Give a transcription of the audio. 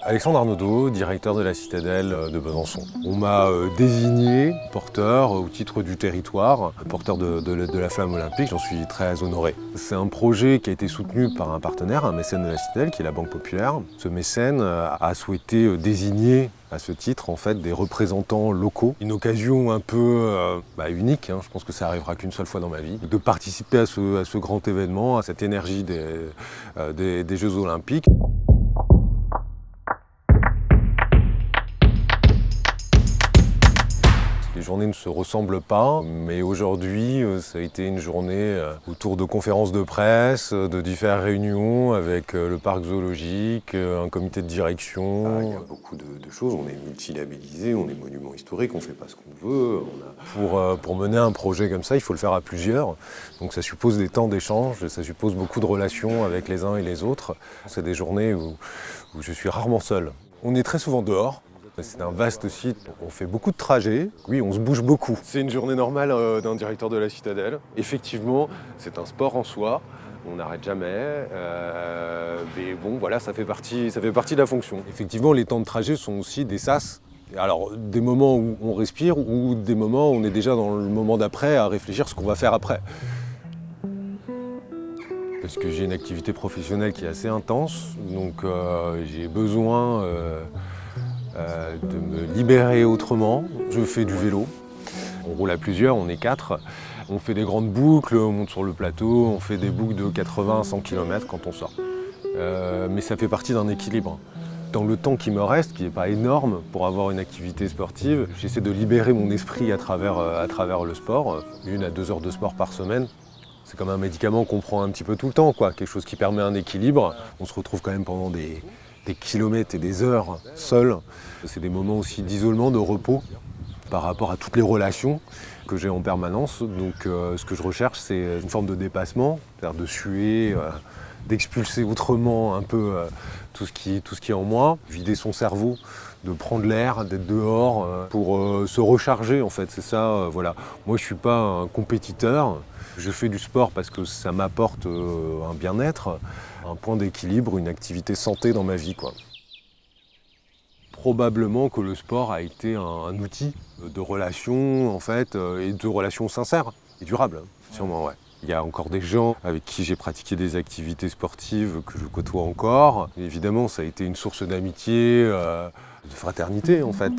Alexandre Arnaudot, directeur de la Citadelle de Besançon. On m'a désigné porteur au titre du territoire, porteur de la flamme olympique, j'en suis très honoré. C'est un projet qui a été soutenu par un partenaire, un mécène de la Citadelle, qui est la Banque Populaire. Ce mécène a souhaité désigner à ce titre en fait, des représentants locaux. Une occasion un peu unique, je pense que ça arrivera qu'une seule fois dans ma vie, de participer à ce grand événement, à cette énergie des Jeux Olympiques. Les journées ne se ressemblent pas, mais aujourd'hui, ça a été une journée autour de conférences de presse, de diverses réunions avec le parc zoologique, un comité de direction. Il y a beaucoup de choses, on est multilabellisé, on est monument historique, on ne fait pas ce qu'on veut. Pour mener un projet comme ça, il faut le faire à plusieurs, donc ça suppose des temps d'échange, ça suppose beaucoup de relations avec les uns et les autres. C'est des journées où je suis rarement seul. On est très souvent dehors. C'est un vaste site, on fait beaucoup de trajets, oui, on se bouge beaucoup. C'est une journée normale d'un directeur de la Citadelle. Effectivement, c'est un sport en soi, on n'arrête jamais, mais bon, voilà, ça fait partie de la fonction. Effectivement, les temps de trajet sont aussi des sas. Alors, des moments où on respire ou des moments où on est déjà dans le moment d'après à réfléchir ce qu'on va faire après. Parce que j'ai une activité professionnelle qui est assez intense, donc j'ai besoin de me libérer autrement. Je fais du vélo, on roule à plusieurs, on est 4. On fait des grandes boucles, on monte sur le plateau, on fait des boucles de 80-100 km quand on sort. Mais ça fait partie d'un équilibre. Dans le temps qui me reste, qui n'est pas énorme pour avoir une activité sportive, j'essaie de libérer mon esprit à travers le sport, 1 à 2 heures de sport par semaine. C'est comme un médicament qu'on prend un petit peu tout le temps, quelque chose qui permet un équilibre. On se retrouve quand même pendant des kilomètres et des heures seuls. C'est des moments aussi d'isolement, de repos par rapport à toutes les relations que j'ai en permanence. Donc ce que je recherche, c'est une forme de dépassement, c'est-à-dire de suer, d'expulser autrement un peu tout ce qui est en moi, vider son cerveau, de prendre l'air, d'être dehors pour se recharger en fait. C'est ça, voilà. Moi je suis pas un compétiteur, je fais du sport parce que ça m'apporte un bien-être, un point d'équilibre, une activité santé dans ma vie, quoi. Probablement que le sport a été un outil de relation en fait, et de relations sincères et durables, sûrement, ouais. Il y a encore des gens avec qui j'ai pratiqué des activités sportives que je côtoie encore. Et évidemment, ça a été une source d'amitié, de fraternité en fait.